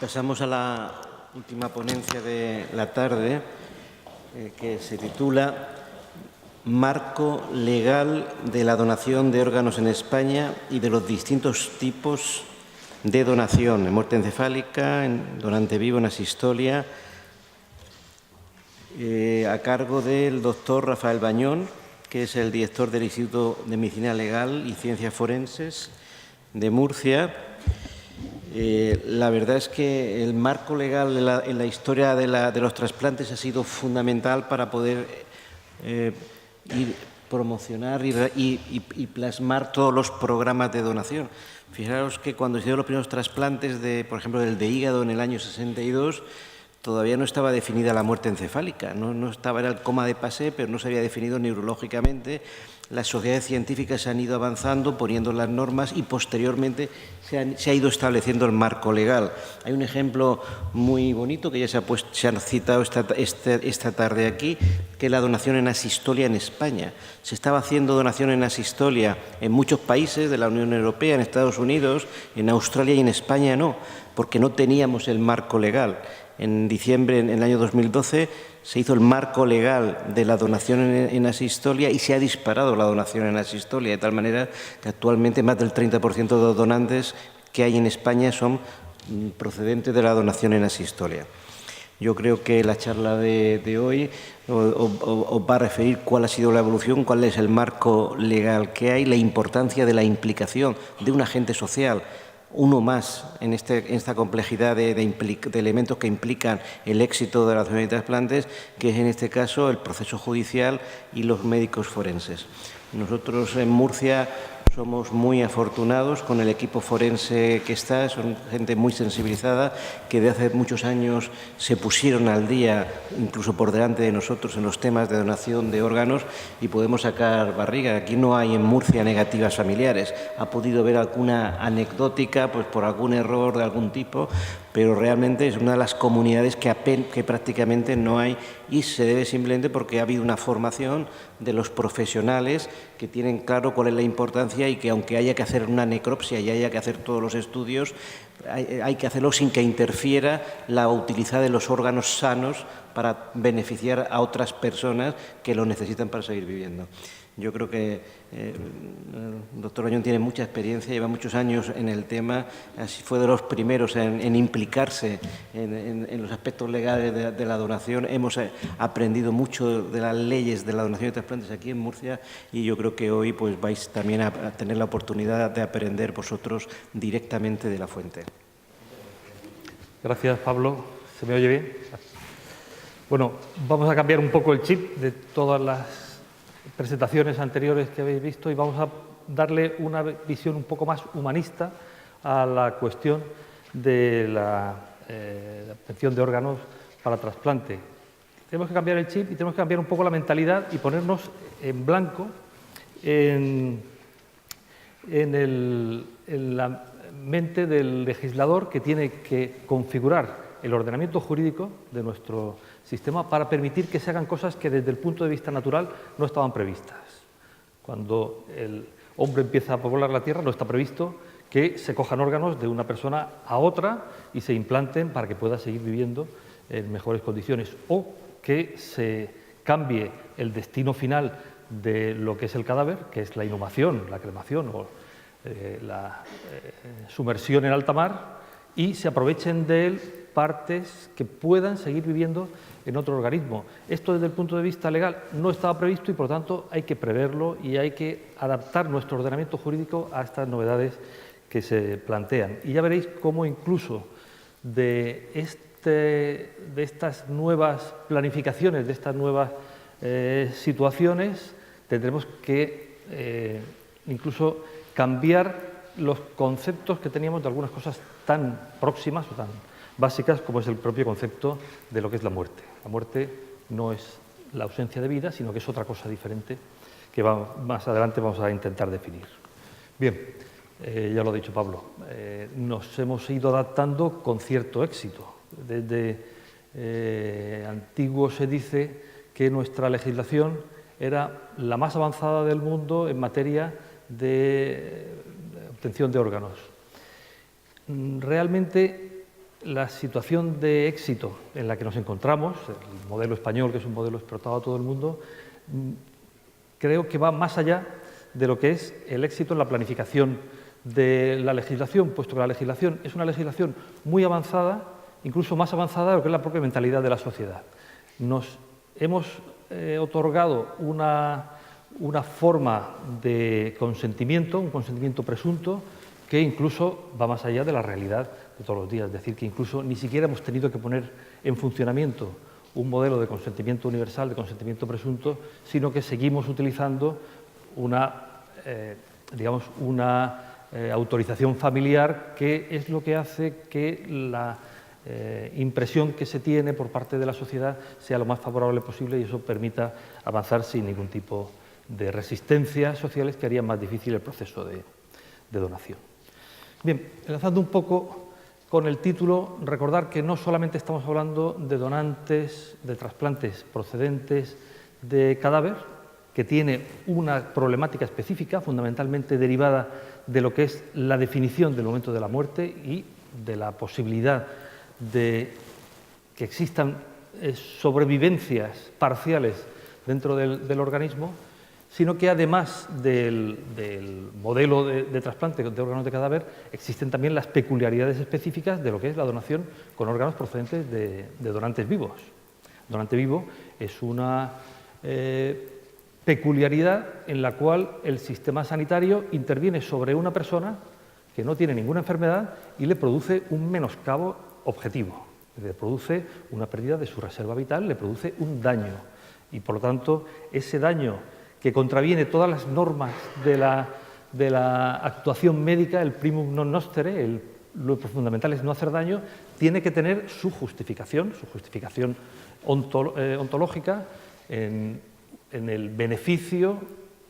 Pasamos a la última ponencia de la tarde, que se titula Marco legal de la donación de órganos en España y de los distintos tipos de donación, en muerte encefálica, en donante vivo, en asistolia, a cargo del doctor Rafael Bañón, que es el director del Instituto de Medicina Legal y Ciencias Forenses de Murcia. La verdad es que el marco legal en la historia de los trasplantes ha sido fundamental para poder promocionar y plasmar todos los programas de donación. Fijaros que cuando se hicieron los primeros trasplantes, por ejemplo, del de hígado en el año 62, todavía no estaba definida la muerte encefálica, no estaba, era el coma de Passé, pero no se había definido neurológicamente. Las sociedades científicas han ido avanzando, poniendo las normas y posteriormente se ha ido estableciendo el marco legal. Hay un ejemplo muy bonito que ya se ha citado esta tarde aquí, que es la donación en asistolia en España. Se estaba haciendo donación en asistolia en muchos países de la Unión Europea, en Estados Unidos, en Australia y en España no, porque no teníamos el marco legal. En diciembre, en el año 2012, se hizo el marco legal de la donación en asistolia y se ha disparado la donación en asistolia, de tal manera que actualmente más del 30% de los donantes que hay en España son procedentes de la donación en asistolia. Yo creo que la charla de hoy os va a referir cuál ha sido la evolución, cuál es el marco legal que hay, la importancia de la implicación de un agente social, uno más en esta complejidad de elementos que implican el éxito de la donación de trasplantes, que es en este caso el proceso judicial y los médicos forenses. Nosotros en Murcia somos muy afortunados con el equipo forense que está, son gente muy sensibilizada, que de hace muchos años se pusieron al día, incluso por delante de nosotros, en los temas de donación de órganos y podemos sacar barriga. Aquí no hay en Murcia negativas familiares. Ha podido haber alguna anecdótica, pues por algún error de algún tipo, pero realmente es una de las comunidades que prácticamente no hay y se debe simplemente porque ha habido una formación de los profesionales que tienen claro cuál es la importancia y que aunque haya que hacer una necropsia y haya que hacer todos los estudios, hay que hacerlo sin que interfiera la utilidad de los órganos sanos para beneficiar a otras personas que lo necesitan para seguir viviendo. Yo creo que el doctor Bañón tiene mucha experiencia, lleva muchos años en el tema, así fue de los primeros en implicarse en los aspectos legales de la donación. Hemos aprendido mucho de las leyes de la donación de trasplantes aquí en Murcia y yo creo que hoy pues vais también a tener la oportunidad de aprender vosotros directamente de la fuente. Gracias, Pablo. ¿Se me oye bien? Bueno, vamos a cambiar un poco el chip de todas las presentaciones anteriores que habéis visto y vamos a darle una visión un poco más humanista a la cuestión de la obtención de órganos para trasplante. Tenemos que cambiar el chip y tenemos que cambiar un poco la mentalidad y ponernos en blanco en la mente del legislador que tiene que configurar el ordenamiento jurídico de nuestro sistema para permitir que se hagan cosas que desde el punto de vista natural no estaban previstas. Cuando el hombre empieza a poblar la tierra no está previsto que se cojan órganos de una persona a otra y se implanten para que pueda seguir viviendo en mejores condiciones o que se cambie el destino final de lo que es el cadáver, que es la inhumación, la cremación o la sumersión en alta mar, y se aprovechen de él partes que puedan seguir viviendo en otro organismo. Esto desde el punto de vista legal no estaba previsto y por lo tanto hay que preverlo y hay que adaptar nuestro ordenamiento jurídico a estas novedades que se plantean. Y ya veréis cómo incluso de estas nuevas planificaciones, de estas nuevas situaciones, tendremos que incluso cambiar los conceptos que teníamos de algunas cosas tan próximas o tan básicas como es el propio concepto de lo que es la muerte. La muerte no es la ausencia de vida, sino que es otra cosa diferente que más adelante vamos a intentar definir. Bien, ya lo ha dicho Pablo, nos hemos ido adaptando con cierto éxito. Desde antiguo se dice que nuestra legislación era la más avanzada del mundo en materia de obtención de órganos. Realmente la situación de éxito en la que nos encontramos, el modelo español, que es un modelo exportado a todo el mundo, creo que va más allá de lo que es el éxito en la planificación de la legislación, puesto que la legislación es una legislación muy avanzada, incluso más avanzada de lo que es la propia mentalidad de la sociedad. Nos hemos otorgado una forma de consentimiento, un consentimiento presunto, que incluso va más allá de la realidad de todos los días. Es decir, que incluso ni siquiera hemos tenido que poner en funcionamiento un modelo de consentimiento universal, de consentimiento presunto, sino que seguimos utilizando una autorización familiar, que es lo que hace que la impresión que se tiene por parte de la sociedad sea lo más favorable posible y eso permita avanzar sin ningún tipo de resistencias sociales que harían más difícil el proceso de donación. Bien, enlazando un poco con el título, recordar que no solamente estamos hablando de donantes de trasplantes procedentes de cadáver, que tiene una problemática específica, fundamentalmente derivada de lo que es la definición del momento de la muerte y de la posibilidad de que existan sobrevivencias parciales dentro del organismo, sino que además del modelo de trasplante de órganos de cadáver, existen también las peculiaridades específicas de lo que es la donación con órganos procedentes de donantes vivos. El donante vivo es una peculiaridad en la cual el sistema sanitario interviene sobre una persona que no tiene ninguna enfermedad y le produce un menoscabo objetivo, le produce una pérdida de su reserva vital, le produce un daño y por lo tanto ese daño que contraviene todas las normas de la actuación médica, el primum non nocere, lo fundamental es no hacer daño, tiene que tener su justificación ontológica en el beneficio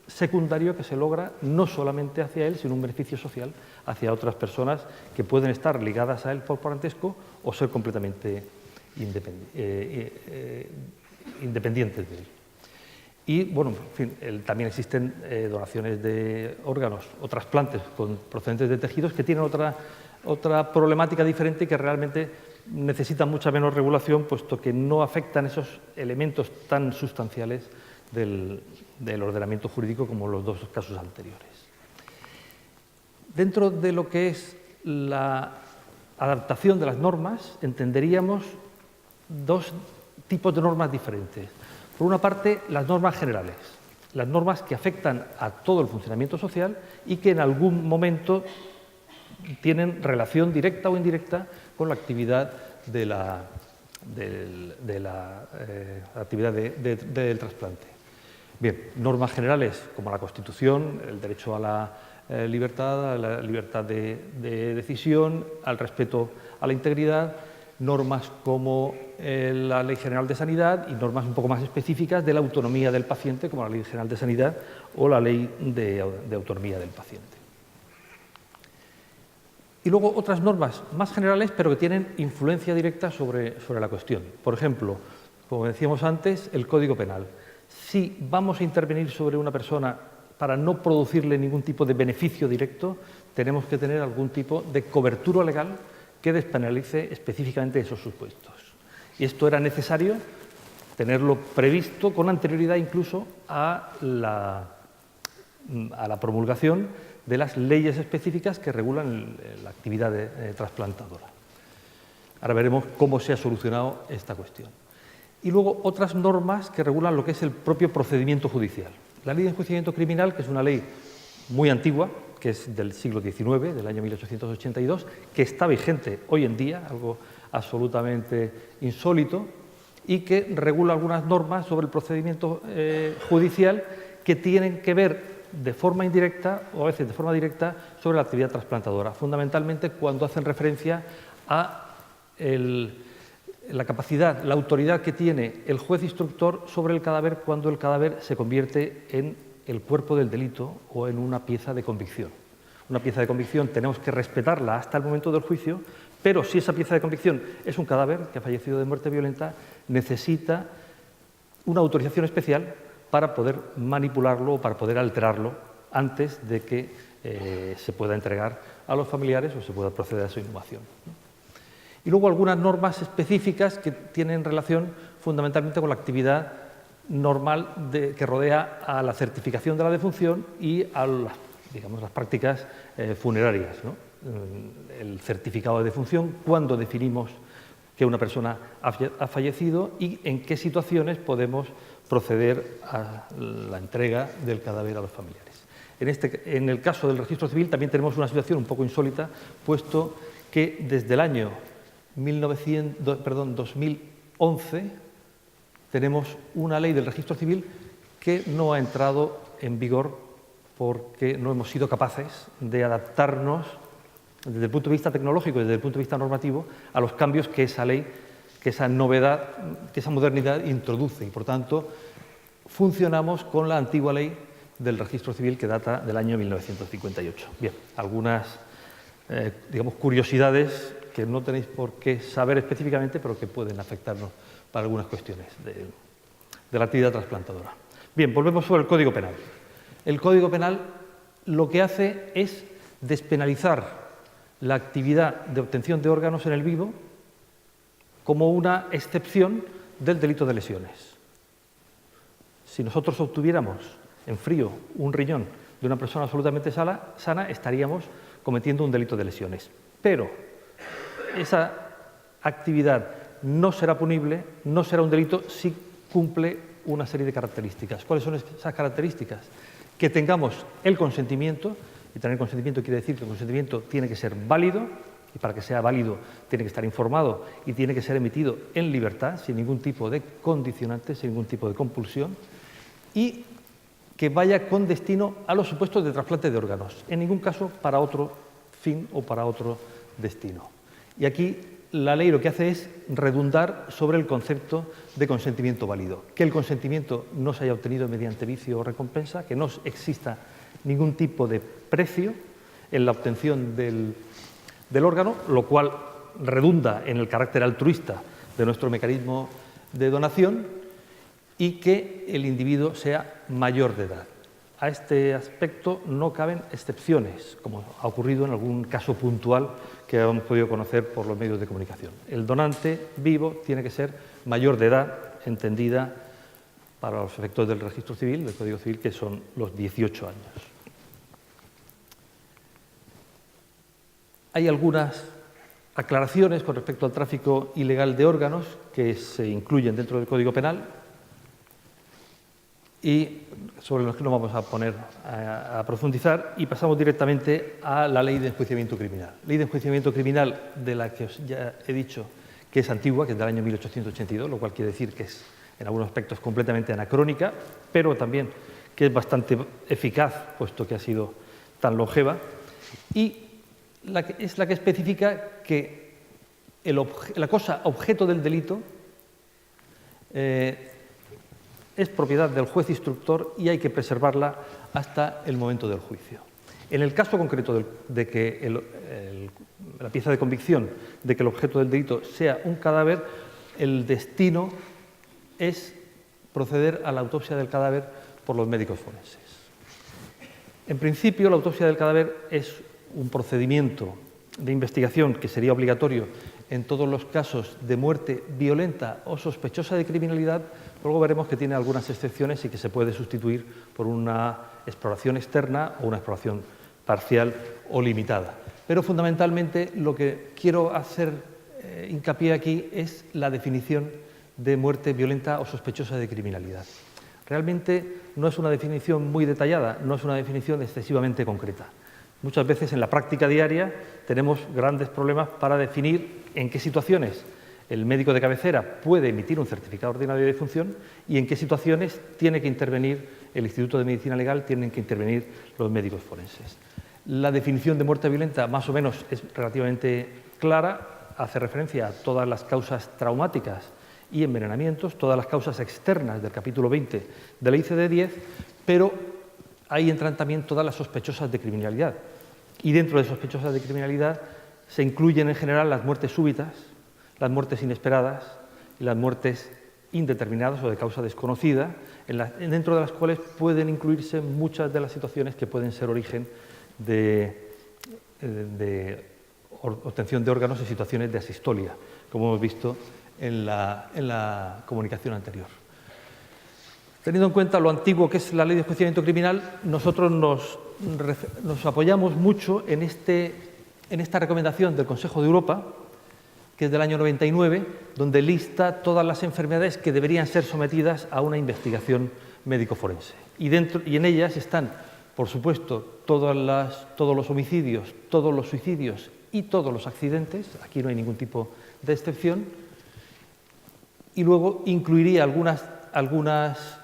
secundario que se logra no solamente hacia él, sino un beneficio social hacia otras personas que pueden estar ligadas a él por parentesco o ser completamente independientes de él. Y, bueno, en fin, también existen donaciones de órganos o trasplantes procedentes de tejidos que tienen otra problemática diferente y que realmente necesitan mucha menos regulación, puesto que no afectan esos elementos tan sustanciales del ordenamiento jurídico como los dos casos anteriores. Dentro de lo que es la adaptación de las normas, entenderíamos dos tipos de normas diferentes. Por una parte, las normas generales, las normas que afectan a todo el funcionamiento social y que en algún momento tienen relación directa o indirecta con la actividad del trasplante. Bien, normas generales como la Constitución, el derecho a la libertad, a la libertad de decisión, al respeto a la integridad, normas como la Ley General de Sanidad y normas un poco más específicas de la autonomía del paciente, como la Ley General de Sanidad o la Ley de Autonomía del Paciente. Y luego otras normas más generales, pero que tienen influencia directa sobre la cuestión. Por ejemplo, como decíamos antes, el Código Penal. Si vamos a intervenir sobre una persona para no producirle ningún tipo de beneficio directo, tenemos que tener algún tipo de cobertura legal que despenalice específicamente esos supuestos. Y esto era necesario tenerlo previsto con anterioridad incluso a la promulgación de las leyes específicas que regulan la actividad trasplantadora. Ahora veremos cómo se ha solucionado esta cuestión. Y luego otras normas que regulan lo que es el propio procedimiento judicial. La Ley de Enjuiciamiento Criminal, que es una ley muy antigua, que es del siglo XIX, del año 1882, que está vigente hoy en día, algo absolutamente insólito, y que regula algunas normas sobre el procedimiento judicial que tienen que ver de forma indirecta o a veces de forma directa sobre la actividad trasplantadora, fundamentalmente cuando hacen referencia a la capacidad, la autoridad que tiene el juez instructor sobre el cadáver cuando el cadáver se convierte en el cuerpo del delito o en una pieza de convicción. Una pieza de convicción tenemos que respetarla hasta el momento del juicio, pero si esa pieza de convicción es un cadáver que ha fallecido de muerte violenta, necesita una autorización especial para poder manipularlo o para poder alterarlo antes de que se pueda entregar a los familiares o se pueda proceder a su inhumación. Y luego algunas normas específicas que tienen relación fundamentalmente con la actividad normal que rodea a la certificación de la defunción y a las prácticas funerarias, ¿no? El certificado de defunción, cuándo definimos que una persona ha fallecido y en qué situaciones podemos proceder a la entrega del cadáver a los familiares. En el caso del registro civil también tenemos una situación un poco insólita, puesto que desde el año 2011 tenemos una ley del registro civil que no ha entrado en vigor porque no hemos sido capaces de adaptarnos desde el punto de vista tecnológico y desde el punto de vista normativo a los cambios que esa ley, que esa novedad, que esa modernidad introduce. Y por tanto, funcionamos con la antigua ley del registro civil que data del año 1958. Bien, algunas curiosidades que no tenéis por qué saber específicamente, pero que pueden afectarnos para algunas cuestiones de la actividad trasplantadora. Bien, volvemos sobre el Código Penal. El Código Penal lo que hace es despenalizar la actividad de obtención de órganos en el vivo como una excepción del delito de lesiones. Si nosotros obtuviéramos en frío un riñón de una persona absolutamente sana, estaríamos cometiendo un delito de lesiones. Pero esa actividad no será punible, no será un delito si cumple una serie de características. ¿Cuáles son esas características? Que tengamos el consentimiento, y tener consentimiento quiere decir que el consentimiento tiene que ser válido, y para que sea válido tiene que estar informado y tiene que ser emitido en libertad, sin ningún tipo de condicionante, sin ningún tipo de compulsión, y que vaya con destino a los supuestos de trasplante de órganos, en ningún caso para otro fin o para otro destino. Y aquí la ley lo que hace es redundar sobre el concepto de consentimiento válido, que el consentimiento no se haya obtenido mediante vicio o recompensa, que no exista ningún tipo de precio en la obtención del órgano, lo cual redunda en el carácter altruista de nuestro mecanismo de donación, y que el individuo sea mayor de edad. A este aspecto no caben excepciones, como ha ocurrido en algún caso puntual que hemos podido conocer por los medios de comunicación. El donante vivo tiene que ser mayor de edad, entendida para los efectos del registro civil, del Código Civil, que son los 18 años. Hay algunas aclaraciones con respecto al tráfico ilegal de órganos que se incluyen dentro del Código Penal y sobre los que no vamos a poner a profundizar, y pasamos directamente a la Ley de Enjuiciamiento Criminal. Ley de Enjuiciamiento Criminal de la que os ya he dicho que es antigua, que es del año 1882, lo cual quiere decir que es en algunos aspectos completamente anacrónica, pero también que es bastante eficaz, puesto que ha sido tan longeva, y es la que especifica que la cosa objeto del delito es propiedad del juez instructor y hay que preservarla hasta el momento del juicio. En el caso concreto de que la pieza de convicción de que el objeto del delito sea un cadáver, el destino es proceder a la autopsia del cadáver por los médicos forenses. En principio, la autopsia del cadáver es un procedimiento de investigación que sería obligatorio en todos los casos de muerte violenta o sospechosa de criminalidad. Luego veremos que tiene algunas excepciones y que se puede sustituir por una exploración externa o una exploración parcial o limitada. Pero fundamentalmente lo que quiero hacer hincapié aquí es la definición de muerte violenta o sospechosa de criminalidad. Realmente no es una definición muy detallada, no es una definición excesivamente concreta. Muchas veces en la práctica diaria tenemos grandes problemas para definir en qué situaciones el médico de cabecera puede emitir un certificado ordinario de defunción y en qué situaciones tiene que intervenir el Instituto de Medicina Legal, tienen que intervenir los médicos forenses. La definición de muerte violenta más o menos es relativamente clara, hace referencia a todas las causas traumáticas y envenenamientos, todas las causas externas del capítulo 20 de la ICD-10, pero ahí entran también todas las sospechosas de criminalidad. Y dentro de sospechosas de criminalidad se incluyen en general las muertes súbitas, las muertes inesperadas y las muertes indeterminadas o de causa desconocida, dentro de las cuales pueden incluirse muchas de las situaciones que pueden ser origen de obtención de órganos en situaciones de asistolia, como hemos visto en la comunicación anterior. Teniendo en cuenta lo antiguo que es la Ley de Enjuiciamiento Criminal, nosotros nos apoyamos mucho en esta recomendación del Consejo de Europa, que es del año 99, donde lista todas las enfermedades que deberían ser sometidas a una investigación médico-forense. Y en ellas están, por supuesto, todos los homicidios, todos los suicidios y todos los accidentes. Aquí no hay ningún tipo de excepción. Y luego incluiría algunas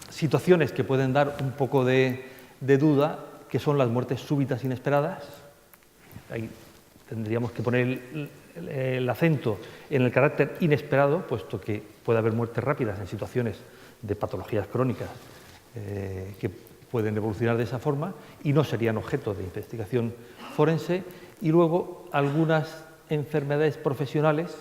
situaciones que pueden dar un poco de duda, que son las muertes súbitas inesperadas. Ahí tendríamos que poner el acento en el carácter inesperado, puesto que puede haber muertes rápidas en situaciones de patologías crónicas que pueden evolucionar de esa forma y no serían objeto de investigación forense. Y luego algunas enfermedades profesionales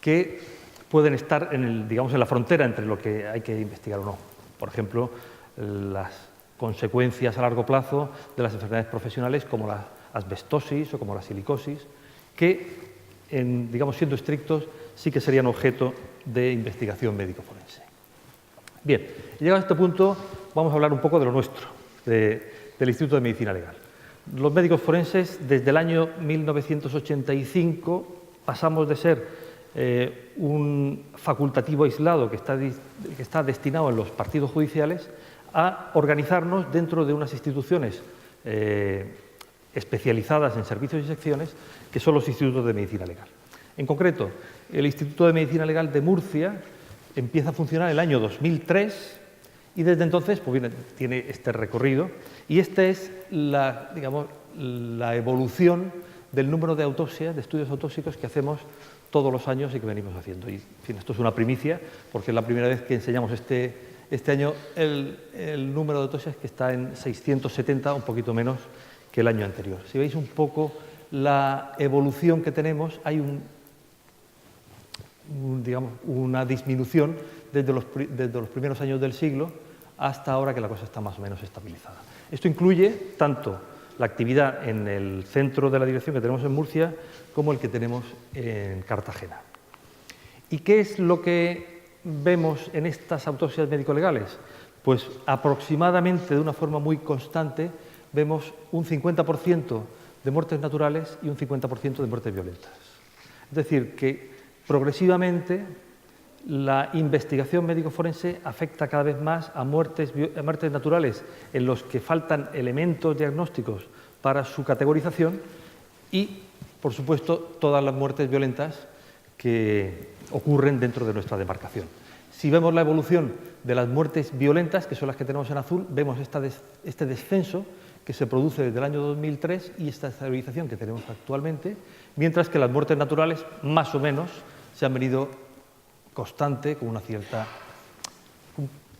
que pueden estar en la frontera entre lo que hay que investigar o no. Por ejemplo, las consecuencias a largo plazo de las enfermedades profesionales como la asbestosis o como la silicosis, que, siendo estrictos, sí que serían objeto de investigación médico-forense. Bien, llegado a este punto, vamos a hablar un poco de lo nuestro, del Instituto de Medicina Legal. Los médicos forenses, desde el año 1985, pasamos de ser un facultativo aislado que está destinado en los partidos judiciales a organizarnos dentro de unas instituciones especializadas en servicios y secciones, que son los institutos de medicina legal. En concreto, el Instituto de Medicina Legal de Murcia empieza a funcionar en el año 2003 y desde entonces tiene este recorrido, y esta es la evolución del número de autopsias, de estudios autópsicos que hacemos todos los años y que venimos haciendo. Y, en fin, esto es una primicia, porque es la primera vez que enseñamos este año el número de autopsias, que está en 670, un poquito menos que el año anterior. Si veis un poco la evolución que tenemos, hay una disminución desde los primeros años del siglo hasta ahora, que la cosa está más o menos estabilizada. Esto incluye tanto la actividad en el centro de la dirección que tenemos en Murcia como el que tenemos en Cartagena. ¿Y qué es lo que vemos en estas autopsias médico-legales? Pues aproximadamente, de una forma muy constante, vemos un 50% de muertes naturales y un 50% de muertes violentas. Es decir, que progresivamente la investigación médico-forense afecta cada vez más a muertes naturales en los que faltan elementos diagnósticos para su categorización y, por supuesto, todas las muertes violentas que ocurren dentro de nuestra demarcación. Si vemos la evolución de las muertes violentas, que son las que tenemos en azul, vemos este descenso que se produce desde el año 2003 y esta estabilización que tenemos actualmente, mientras que las muertes naturales, más o menos, se han venido constante, con un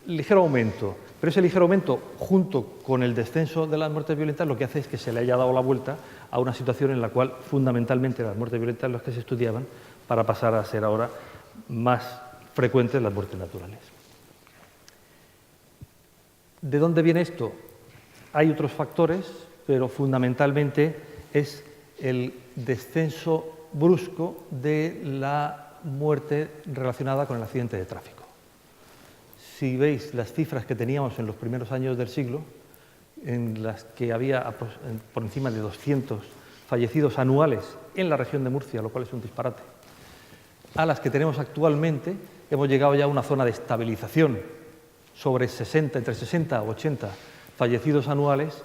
ligero aumento. Pero ese ligero aumento, junto con el descenso de las muertes violentas, lo que hace es que se le haya dado la vuelta a una situación en la cual, fundamentalmente, las muertes violentas las que se estudiaban, para pasar a ser ahora más frecuentes las muertes naturales. ¿De dónde viene esto? Hay otros factores, pero fundamentalmente es el descenso brusco de la muerte relacionada con el accidente de tráfico. Si veis las cifras que teníamos en los primeros años del siglo, en las que había por encima de 200 fallecidos anuales en la región de Murcia, lo cual es un disparate, a las que tenemos actualmente, hemos llegado ya a una zona de estabilización sobre entre 60 o 80 fallecidos anuales.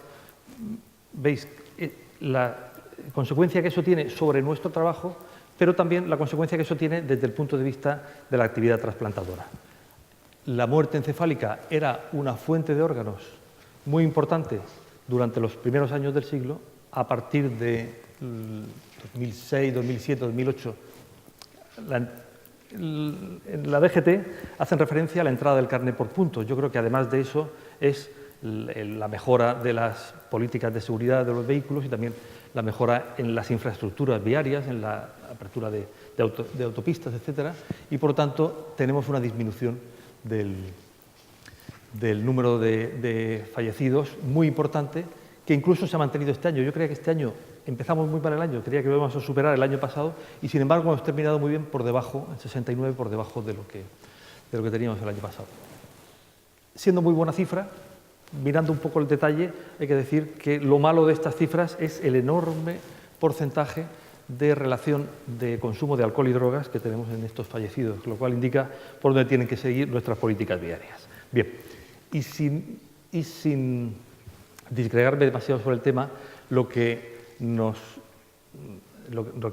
Veis la consecuencia que eso tiene sobre nuestro trabajo, pero también la consecuencia que eso tiene desde el punto de vista de la actividad trasplantadora. La muerte encefálica era una fuente de órganos muy importante durante los primeros años del siglo. A partir de 2006, 2007, 2008, en la DGT hacen referencia a la entrada del carné por puntos. Yo creo que además de eso es la mejora de las políticas de seguridad de los vehículos y también la mejora en las infraestructuras viarias, en la apertura de autopistas, etcétera, y por lo tanto tenemos una disminución del número de fallecidos muy importante, que incluso se ha mantenido este año. Yo creía que este año empezamos muy mal el año, creía que lo íbamos a superar el año pasado y sin embargo hemos terminado muy bien por debajo, en 69, por debajo de lo que teníamos el año pasado. Siendo muy buena cifra, mirando un poco el detalle, hay que decir que lo malo de estas cifras es el enorme porcentaje de relación de consumo de alcohol y drogas que tenemos en estos fallecidos, lo cual indica por dónde tienen que seguir nuestras políticas diarias. Bien, y sin disgregarme demasiado sobre el tema, lo que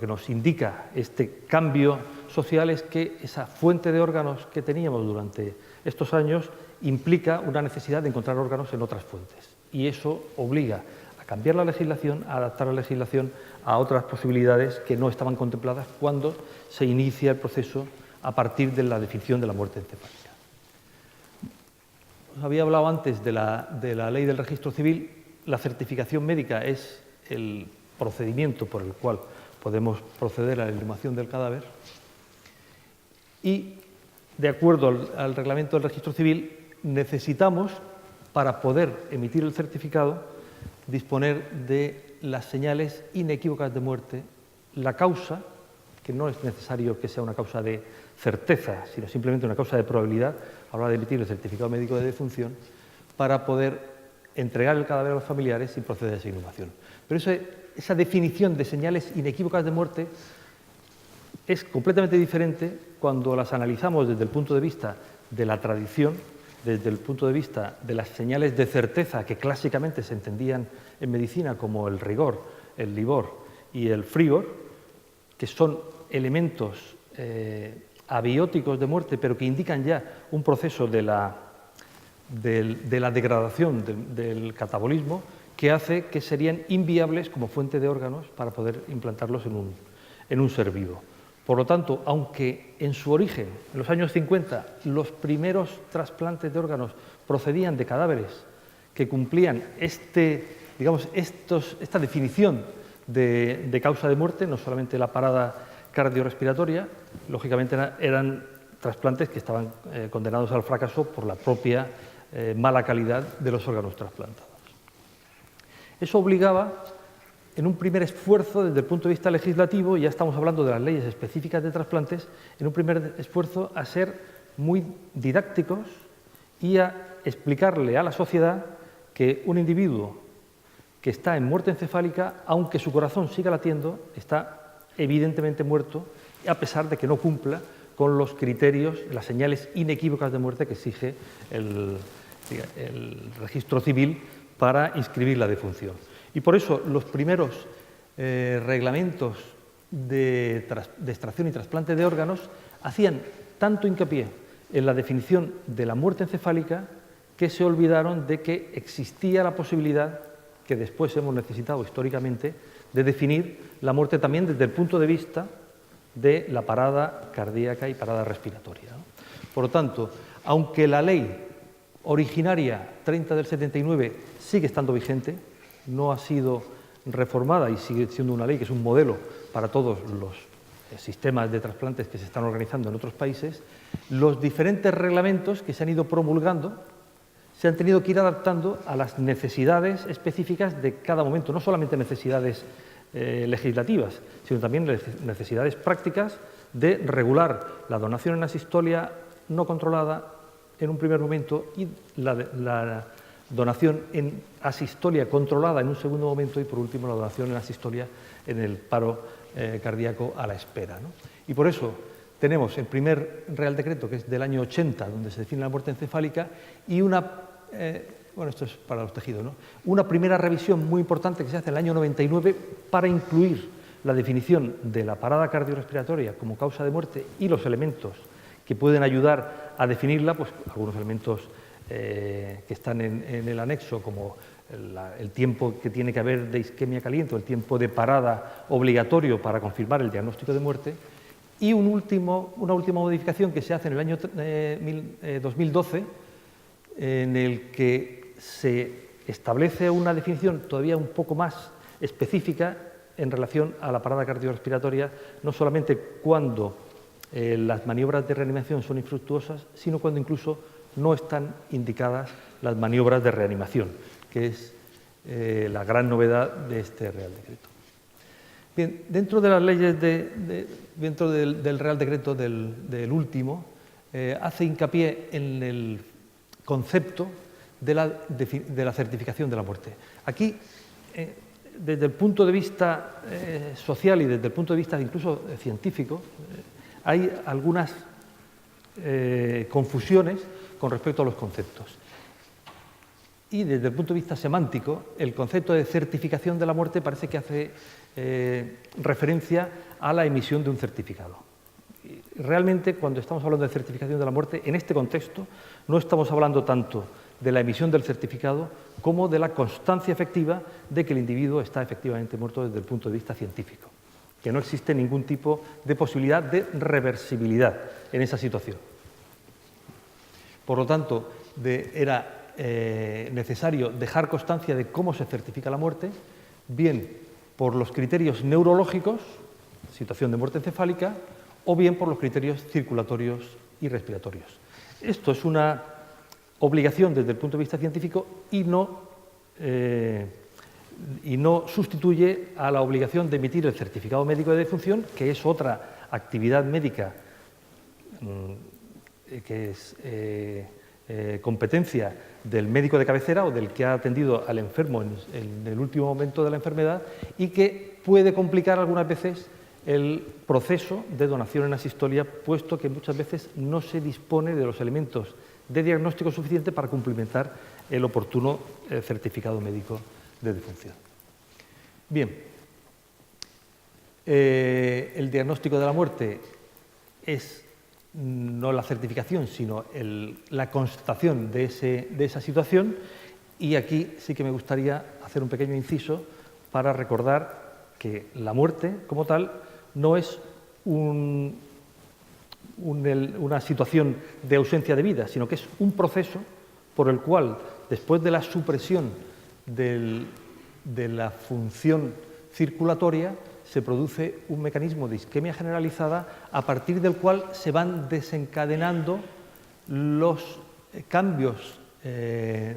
nos indica este cambio social es que esa fuente de órganos que teníamos durante estos años implica una necesidad de encontrar órganos en otras fuentes. Y eso obliga a cambiar la legislación, a adaptar la legislación a otras posibilidades que no estaban contempladas cuando se inicia el proceso a partir de la definición de la muerte encefálica. Os había hablado antes de la ley del registro civil. La certificación médica es el procedimiento por el cual podemos proceder a la inhumación del cadáver y, de acuerdo al reglamento del registro civil, necesitamos, para poder emitir el certificado, disponer de las señales inequívocas de muerte, la causa, que no es necesario que sea una causa de certeza, sino simplemente una causa de probabilidad, a la hora de emitir el certificado médico de defunción, para poder entregar el cadáver a los familiares y proceder a esa inhumación. Pero esa definición de señales inequívocas de muerte es completamente diferente cuando las analizamos desde el punto de vista de la tradición, desde el punto de vista de las señales de certeza que clásicamente se entendían en medicina como el rigor, el livor y el frigor, que son elementos abióticos de muerte, pero que indican ya un proceso de la degradación del catabolismo que hace que serían inviables como fuente de órganos para poder implantarlos en un ser vivo. Por lo tanto, aunque en su origen, en los años 50, los primeros trasplantes de órganos procedían de cadáveres que cumplían esta definición de causa de muerte, no solamente la parada cardiorrespiratoria, lógicamente eran trasplantes que estaban condenados al fracaso por la propia mala calidad de los órganos trasplantados. Eso obligaba, en un primer esfuerzo desde el punto de vista legislativo, ya estamos hablando de las leyes específicas de trasplantes, en un primer esfuerzo a ser muy didácticos y a explicarle a la sociedad que un individuo que está en muerte encefálica, aunque su corazón siga latiendo, está evidentemente muerto, a pesar de que no cumpla con los criterios, las señales inequívocas de muerte que exige el registro civil para inscribir la defunción. Y por eso los primeros reglamentos de extracción y trasplante de órganos hacían tanto hincapié en la definición de la muerte encefálica que se olvidaron de que existía la posibilidad, que después hemos necesitado históricamente, de definir la muerte también desde el punto de vista de la parada cardíaca y parada respiratoria, ¿no? Por lo tanto, aunque la ley originaria 30 del 79 sigue estando vigente, no ha sido reformada y sigue siendo una ley que es un modelo para todos los sistemas de trasplantes que se están organizando en otros países, los diferentes reglamentos que se han ido promulgando se han tenido que ir adaptando a las necesidades específicas de cada momento, no solamente necesidades legislativas, sino también necesidades prácticas de regular la donación en asistolia no controlada en un primer momento y la donación en asistolia controlada en un segundo momento y, por último, la donación en asistolia en el paro cardíaco a la espera, ¿no? Y por eso tenemos el primer Real Decreto, que es del año 80, donde se define la muerte encefálica, y esto es para los tejidos, ¿no? Una primera revisión muy importante que se hace en el año 99 para incluir la definición de la parada cardiorrespiratoria como causa de muerte y los elementos que pueden ayudar a definirla, pues algunos elementos que están en el anexo, como el tiempo que tiene que haber de isquemia caliente, o el tiempo de parada obligatorio para confirmar el diagnóstico de muerte, y una última modificación que se hace en el año 2012, en el que se establece una definición todavía un poco más específica en relación a la parada cardiorrespiratoria, no solamente cuando las maniobras de reanimación son infructuosas, sino cuando incluso no están indicadas las maniobras de reanimación, que es la gran novedad de este Real Decreto. Bien, dentro de las leyes, dentro del Real Decreto del último, hace hincapié en el concepto de la certificación de la muerte. Aquí, desde el punto de vista social y desde el punto de vista incluso científico, hay algunas confusiones con respecto a los conceptos. Y desde el punto de vista semántico, el concepto de certificación de la muerte parece que hace referencia a la emisión de un certificado. Realmente, cuando estamos hablando de certificación de la muerte, en este contexto no estamos hablando tanto de la emisión del certificado como de la constancia efectiva de que el individuo está efectivamente muerto desde el punto de vista científico, que no existe ningún tipo de posibilidad de reversibilidad en esa situación. Por lo tanto, era necesario dejar constancia de cómo se certifica la muerte, bien por los criterios neurológicos, situación de muerte encefálica, o bien por los criterios circulatorios y respiratorios. Esto es una obligación desde el punto de vista científico y no sustituye a la obligación de emitir el certificado médico de defunción, que es otra actividad médica que es competencia del médico de cabecera o del que ha atendido al enfermo en el último momento de la enfermedad y que puede complicar algunas veces el proceso de donación en asistolia, puesto que muchas veces no se dispone de los elementos de diagnóstico suficiente para cumplimentar el oportuno certificado médico de defunción. Bien, el diagnóstico de la muerte es no la certificación, sino la constatación de esa situación, y aquí sí que me gustaría hacer un pequeño inciso para recordar que la muerte, como tal, no es una situación de ausencia de vida, sino que es un proceso por el cual, después de la supresión de la función circulatoria, se produce un mecanismo de isquemia generalizada a partir del cual se van desencadenando los cambios, se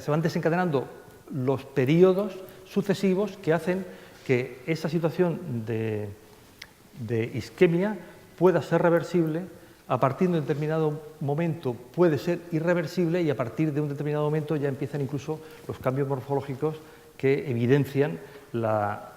van desencadenando los periodos sucesivos que hacen que esa situación de isquemia pueda ser reversible, a partir de un determinado momento puede ser irreversible y a partir de un determinado momento ya empiezan incluso los cambios morfológicos que evidencian la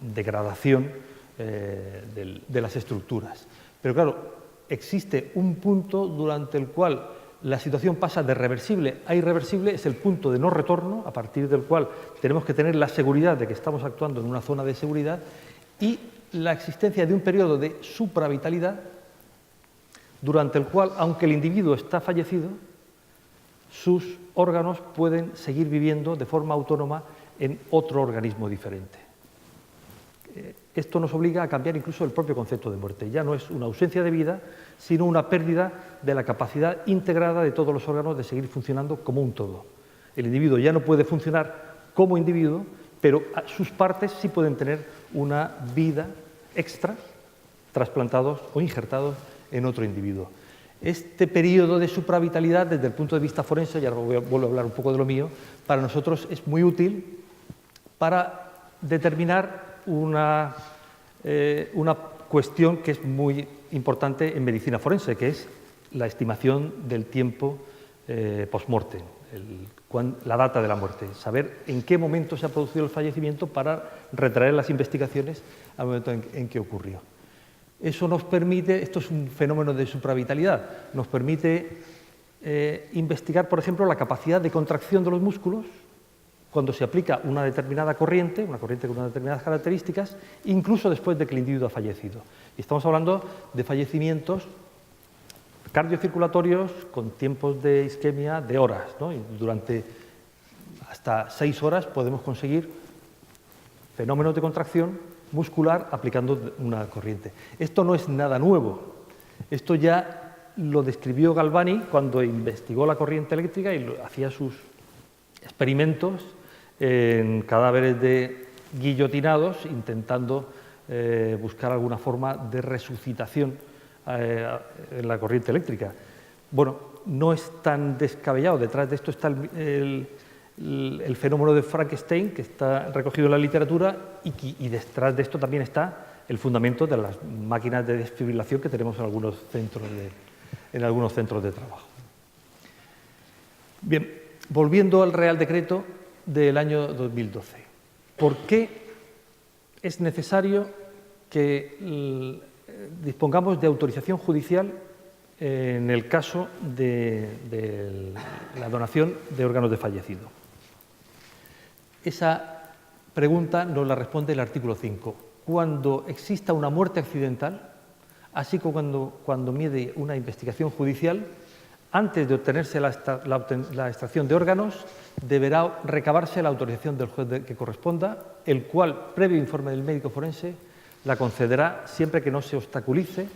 degradación de las estructuras. Pero claro, existe un punto durante el cual la situación pasa de reversible a irreversible, es el punto de no retorno, a partir del cual tenemos que tener la seguridad de que estamos actuando en una zona de seguridad, y la existencia de un periodo de supravitalidad, durante el cual, aunque el individuo está fallecido, sus órganos pueden seguir viviendo de forma autónoma en otro organismo diferente. Esto nos obliga a cambiar incluso el propio concepto de muerte. Ya no es una ausencia de vida, sino una pérdida de la capacidad integrada de todos los órganos de seguir funcionando como un todo. El individuo ya no puede funcionar como individuo, pero sus partes sí pueden tener una vida extra, trasplantados o injertados en otro individuo. Este periodo de supravitalidad, desde el punto de vista forense, y ahora vuelvo a hablar un poco de lo mío, para nosotros es muy útil para determinar una cuestión que es muy importante en medicina forense, que es la estimación del tiempo post-mortem, la data de la muerte, saber en qué momento se ha producido el fallecimiento para retraer las investigaciones al momento en que ocurrió. Eso nos permite, esto es un fenómeno de supravitalidad, nos permite investigar, por ejemplo, la capacidad de contracción de los músculos cuando se aplica una determinada corriente, una corriente con unas determinadas características, incluso después de que el individuo ha fallecido. Y estamos hablando de fallecimientos cardiocirculatorios con tiempos de isquemia de horas, ¿no? Y durante hasta 6 horas podemos conseguir fenómenos de contracción muscular aplicando una corriente. Esto no es nada nuevo. Esto ya lo describió Galvani cuando investigó la corriente eléctrica y hacía sus experimentos en cadáveres de guillotinados, intentando buscar alguna forma de resucitación en la corriente eléctrica. Bueno, no es tan descabellado. Detrás de esto está el fenómeno de Frankenstein, que está recogido en la literatura, y detrás de esto también está el fundamento de las máquinas de desfibrilación que tenemos en algunos centros de trabajo. Bien, volviendo al Real Decreto del año 2012. ¿Por qué es necesario que dispongamos de autorización judicial en el caso de la donación de órganos de fallecido? Esa pregunta nos la responde el artículo 5. Cuando exista una muerte accidental, así como cuando mide una investigación judicial, antes de obtenerse la extracción de órganos, deberá recabarse la autorización del juez que corresponda, el cual, previo informe del médico forense, la concederá siempre que no se obstaculice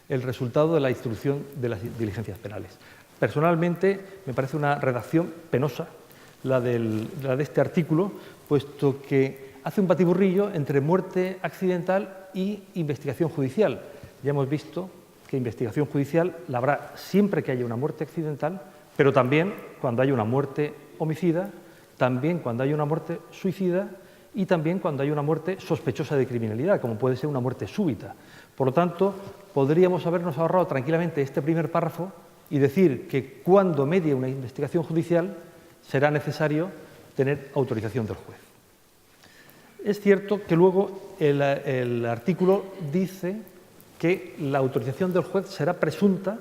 el resultado de la instrucción de las diligencias penales. Personalmente, me parece una redacción penosa la de este artículo, puesto que hace un batiburrillo entre muerte accidental y investigación judicial. Ya hemos visto que investigación judicial la habrá siempre que haya una muerte accidental, pero también cuando haya una muerte homicida, también cuando haya una muerte suicida y también cuando haya una muerte sospechosa de criminalidad, como puede ser una muerte súbita. Por lo tanto, podríamos habernos ahorrado tranquilamente este primer párrafo y decir que cuando medie una investigación judicial será necesario tener autorización del juez. Es cierto que luego el artículo dice que la autorización del juez será presunta,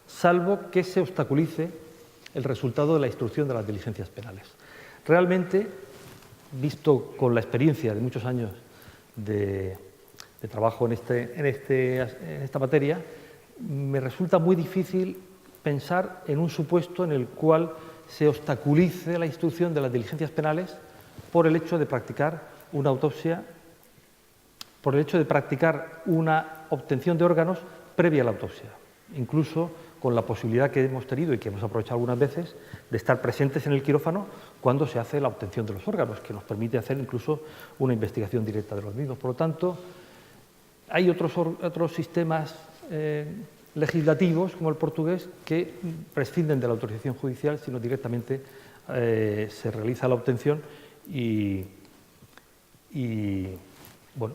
salvo que se obstaculice el resultado de la instrucción de las diligencias penales. Realmente, visto con la experiencia de muchos años de trabajo en esta materia, me resulta muy difícil pensar en un supuesto en el cual se obstaculice la instrucción de las diligencias penales por el hecho de practicar una autopsia, por el hecho de practicar una obtención de órganos previa a la autopsia, incluso con la posibilidad que hemos tenido y que hemos aprovechado algunas veces de estar presentes en el quirófano cuando se hace la obtención de los órganos, que nos permite hacer incluso una investigación directa de los mismos. Por lo tanto, hay otros sistemas legislativos, como el portugués, que prescinden de la autorización judicial, sino directamente se realiza la obtención y bueno,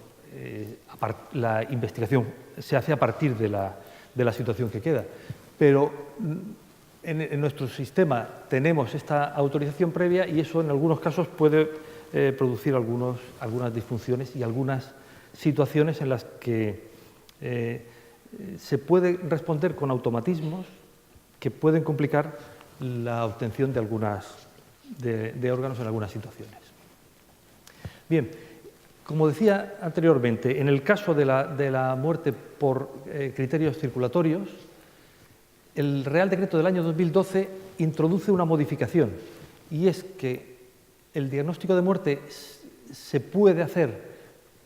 la investigación se hace a partir de la situación que queda. Pero en nuestro sistema tenemos esta autorización previa y eso en algunos casos puede producir algunas disfunciones y algunas situaciones en las que se puede responder con automatismos que pueden complicar la obtención de órganos en algunas situaciones. Bien, como decía anteriormente, en el caso de la muerte por criterios circulatorios, el Real Decreto del año 2012 introduce una modificación, y es que el diagnóstico de muerte se puede hacer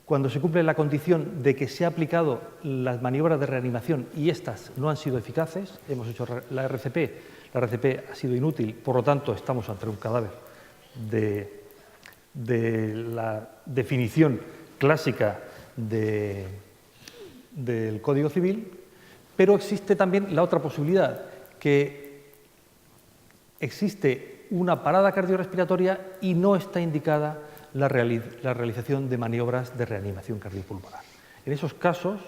cuando se cumple la condición de que se ha aplicado las maniobras de reanimación y éstas no han sido eficaces. Hemos hecho la RCP ha sido inútil, por lo tanto estamos ante un cadáver de la definición clásica del Código Civil, pero existe también la otra posibilidad, que existe una parada cardiorrespiratoria y no está indicada la realización de maniobras de reanimación cardiopulmonar. En esos casos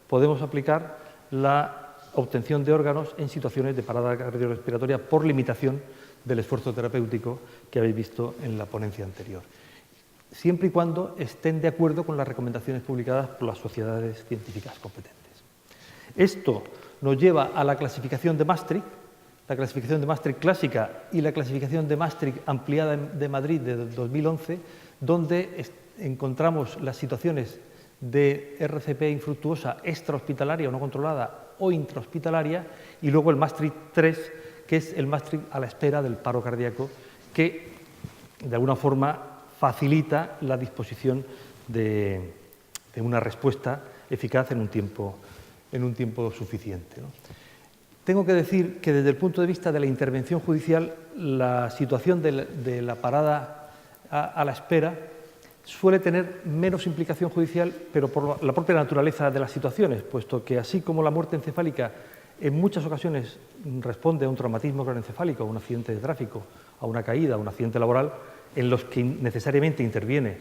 podemos aplicar la obtención de órganos en situaciones de parada cardiorrespiratoria por limitación del esfuerzo terapéutico que habéis visto en la ponencia anterior, siempre y cuando estén de acuerdo con las recomendaciones publicadas por las sociedades científicas competentes. Esto nos lleva a la clasificación de Maastricht, la clasificación de Maastricht clásica y la clasificación de Maastricht ampliada de Madrid de 2011, donde encontramos las situaciones de RCP infructuosa extrahospitalaria o no controlada o intrahospitalaria, y luego el Maastricht 3, que es el Maastricht a la espera del paro cardíaco, que de alguna forma facilita la disposición de una respuesta eficaz en un tiempo suficiente, ¿no? Tengo que decir que desde el punto de vista de la intervención judicial, la situación de la parada a la espera suele tener menos implicación judicial, pero por la propia naturaleza de las situaciones, puesto que así como la muerte encefálica en muchas ocasiones responde a un traumatismo craneoencefálico, a un accidente de tráfico a una caída, a un accidente laboral, en los que necesariamente interviene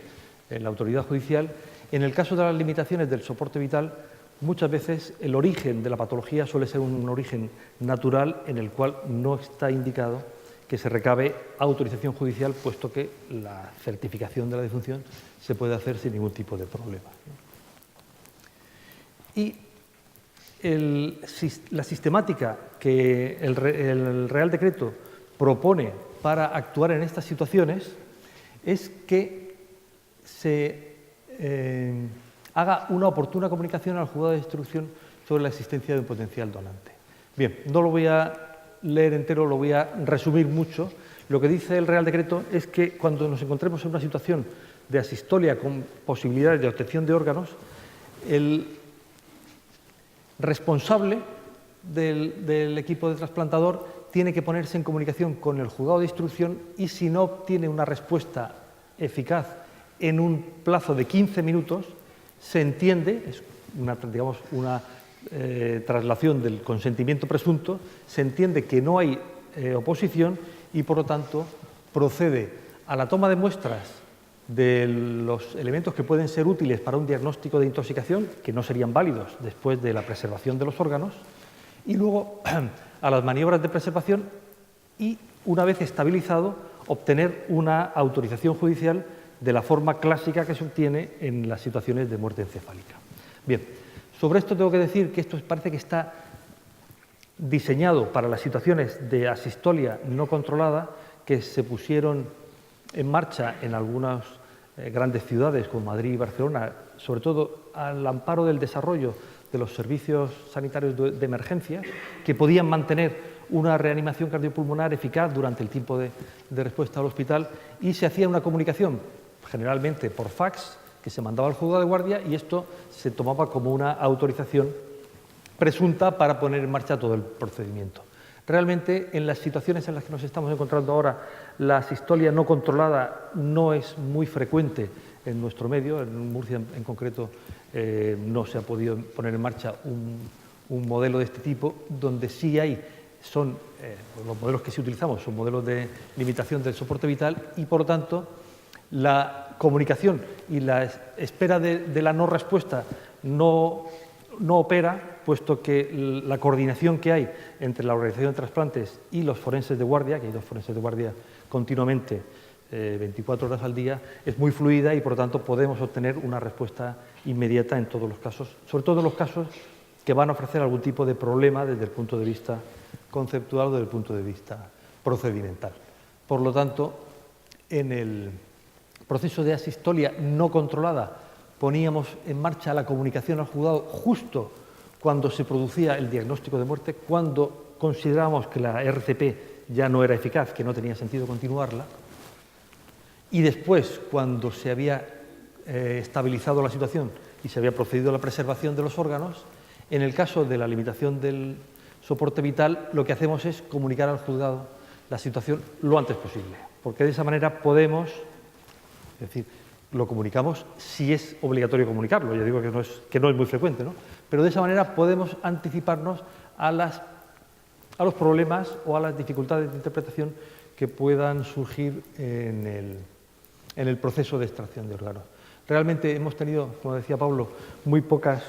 la autoridad judicial. En el caso de las limitaciones del soporte vital, muchas veces el origen de la patología suele ser un origen natural en el cual no está indicado que se recabe autorización judicial, puesto que la certificación de la defunción se puede hacer sin ningún tipo de problema. Y la sistemática que el Real Decreto propone para actuar en estas situaciones es que se haga una oportuna comunicación al juzgado de instrucción sobre la existencia de un potencial donante. Bien, no lo voy a leer entero, lo voy a resumir mucho. Lo que dice el Real Decreto es que cuando nos encontremos en una situación de asistolia con posibilidades de obtención de órganos, el responsable del equipo de trasplantador tiene que ponerse en comunicación con el juzgado de instrucción y, si no obtiene una respuesta eficaz en un plazo de 15 minutos, se entiende, es una traslación del consentimiento presunto, se entiende que no hay oposición y, por lo tanto, procede a la toma de muestras de los elementos que pueden ser útiles para un diagnóstico de intoxicación, que no serían válidos después de la preservación de los órganos, y luego a las maniobras de preservación y, una vez estabilizado, obtener una autorización judicial de la forma clásica que se obtiene en las situaciones de muerte encefálica. Bien, sobre esto tengo que decir que esto parece que está diseñado para las situaciones de asistolia no controlada que se pusieron en marcha en algunas grandes ciudades como Madrid y Barcelona, sobre todo al amparo del desarrollo de los servicios sanitarios de emergencia, que podían mantener una reanimación cardiopulmonar eficaz durante el tiempo de respuesta al hospital, y se hacía una comunicación, generalmente por fax, que se mandaba al juzgado de guardia, y esto se tomaba como una autorización presunta para poner en marcha todo el procedimiento. Realmente, en las situaciones en las que nos estamos encontrando ahora, la asistolia no controlada no es muy frecuente en nuestro medio. En Murcia, en concreto, no se ha podido poner en marcha un modelo de este tipo. Donde sí hay, son los modelos que sí utilizamos, son modelos de limitación del soporte vital y, por lo tanto, la comunicación y la espera de la no respuesta no opera, puesto que la coordinación que hay entre la organización de trasplantes y los forenses de guardia, que hay dos forenses de guardia continuamente, 24 horas al día, es muy fluida y, por lo tanto, podemos obtener una respuesta inmediata en todos los casos, sobre todo en los casos que van a ofrecer algún tipo de problema desde el punto de vista conceptual o desde el punto de vista procedimental. Por lo tanto, en el proceso de asistolia no controlada poníamos en marcha la comunicación al juzgado justo cuando se producía el diagnóstico de muerte, cuando considerábamos que la RCP ya no era eficaz, que no tenía sentido continuarla, y después, cuando se había estabilizado la situación y se había procedido a la preservación de los órganos, en el caso de la limitación del soporte vital, lo que hacemos es comunicar al juzgado la situación lo antes posible, porque de esa manera podemos, es decir, lo comunicamos si es obligatorio comunicarlo, ya digo que no es muy frecuente, ¿no? Pero de esa manera podemos anticiparnos a los problemas o a las dificultades de interpretación que puedan surgir en el proceso de extracción de órganos. Realmente hemos tenido, como decía Pablo, muy pocas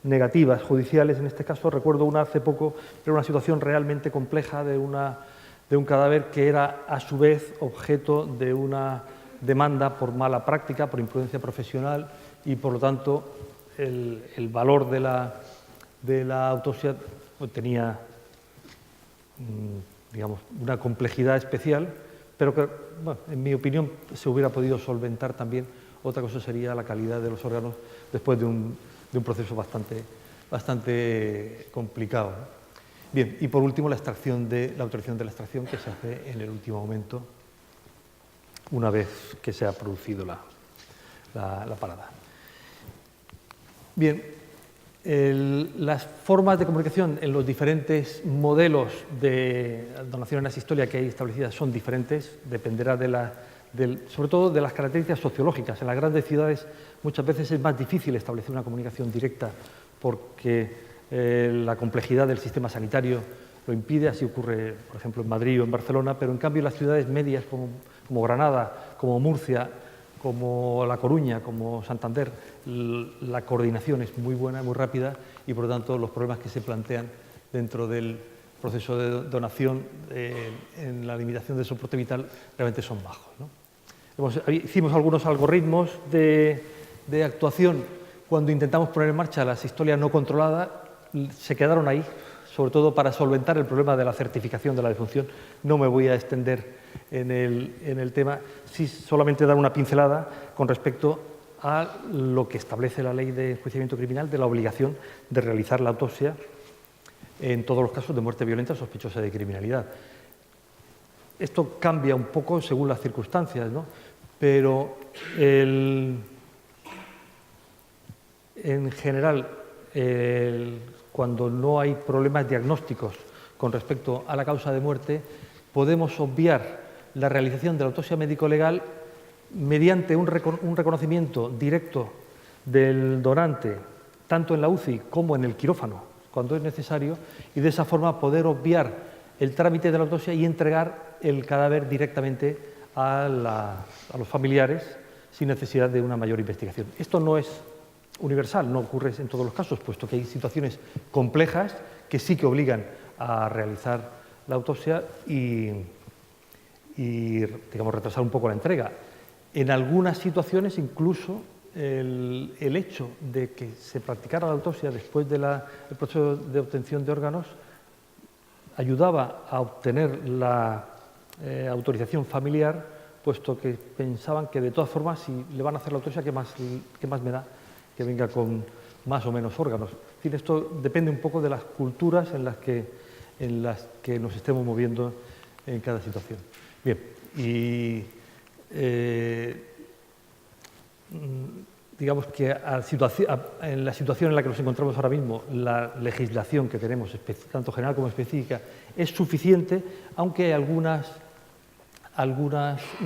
negativas judiciales en este caso. Recuerdo una hace poco, era una situación realmente compleja de un cadáver que era a su vez objeto de una demanda por mala práctica, por imprudencia profesional, y por lo tanto el valor de la autopsia tenía, digamos, una complejidad especial, pero que, bueno, en mi opinión, se hubiera podido solventar también. Otra cosa sería la calidad de los órganos después de un proceso bastante complicado, ¿no? Bien, y por último la autorización de la extracción, que se hace en el último momento, una vez que se ha producido la parada. Bien, las formas de comunicación en los diferentes modelos de donación en asistolia que hay establecidas son diferentes, dependerá sobre todo de las características sociológicas. En las grandes ciudades muchas veces es más difícil establecer una comunicación directa porque la complejidad del sistema sanitario lo impide. Así ocurre, por ejemplo, en Madrid o en Barcelona, pero en cambio en las ciudades medias como Granada, como Murcia, como La Coruña, como Santander, la coordinación es muy buena, muy rápida, y por lo tanto los problemas que se plantean dentro del proceso de donación en la limitación del soporte vital realmente son bajos, ¿no? Hicimos algunos algoritmos de actuación cuando intentamos poner en marcha la sistolia no controlada, se quedaron ahí, sobre todo para solventar el problema de la certificación de la defunción. No me voy a extender en el tema, sí solamente dar una pincelada con respecto a lo que establece la Ley de Enjuiciamiento Criminal de la obligación de realizar la autopsia en todos los casos de muerte violenta sospechosa de criminalidad. Esto cambia un poco según las circunstancias, ¿no? Pero en general, cuando no hay problemas diagnósticos con respecto a la causa de muerte, podemos obviar la realización de la autopsia médico-legal mediante un reconocimiento directo del donante, tanto en la UCI como en el quirófano, cuando es necesario, y de esa forma poder obviar el trámite de la autopsia y entregar el cadáver directamente a los familiares sin necesidad de una mayor investigación. Esto no es universal, no ocurre en todos los casos, puesto que hay situaciones complejas que sí que obligan a realizar la autopsia y digamos, retrasar un poco la entrega. En algunas situaciones, incluso, el hecho de que se practicara la autopsia después del proceso de obtención de órganos ayudaba a obtener la autorización familiar, puesto que pensaban que de todas formas, si le van a hacer la autopsia, ¿qué más me da que venga con más o menos órganos? En fin, esto depende un poco de las culturas en las que nos estemos moviendo en cada situación. Bien, y digamos que en la situación en la que nos encontramos ahora mismo, la legislación que tenemos, tanto general como específica, es suficiente, aunque hay algunas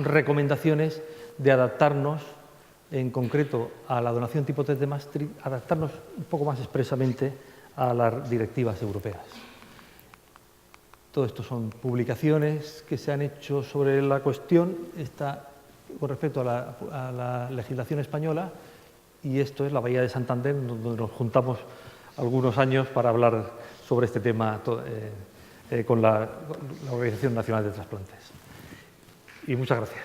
recomendaciones de adaptarnos, en concreto a la donación tipo 3 de Maastricht, adaptarnos un poco más expresamente a las directivas europeas. Todo esto son publicaciones que se han hecho sobre la cuestión, esta con respecto a la legislación española, y esto es la Bahía de Santander, donde nos juntamos algunos años para hablar sobre este tema con la Organización Nacional de Trasplantes. Y muchas gracias.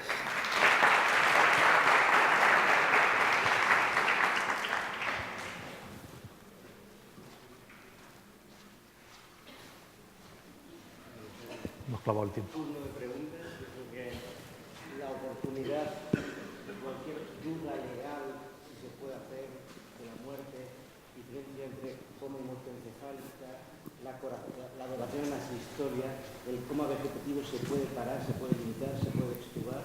Hemos clavado el tiempo. Turno de preguntas, creo que la oportunidad de cualquier duda legal, si se puede hacer de la muerte, diferencia entre coma y muerte encefálica, la donación en la historia, el coma vegetativo se puede parar, se puede limitar, se puede extubar,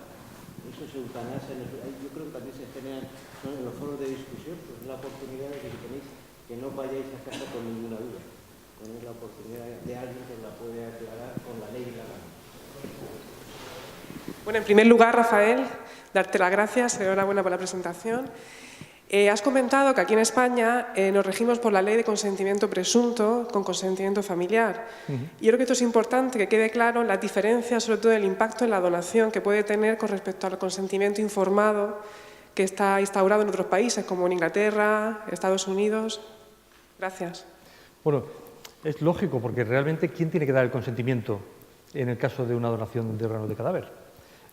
eso se eutanasia. Yo creo que también se generan en los foros de discusión, pues la oportunidad de que si tenéis que no vayáis a casa con ninguna duda. Tenéis la oportunidad de alguien que la puede aclarar con la ley y la mano. Bueno, en primer lugar, Rafael, darte las gracias, enhorabuena por la presentación. Has comentado que aquí en España nos regimos por la ley de consentimiento presunto con consentimiento familiar. Y yo creo que esto es importante, que quede claro la diferencia, sobre todo el impacto en la donación que puede tener con respecto al consentimiento informado que está instaurado en otros países, como en Inglaterra, Estados Unidos. Gracias. Bueno, es lógico, porque realmente, ¿quién tiene que dar el consentimiento en el caso de una donación de órganos de cadáver?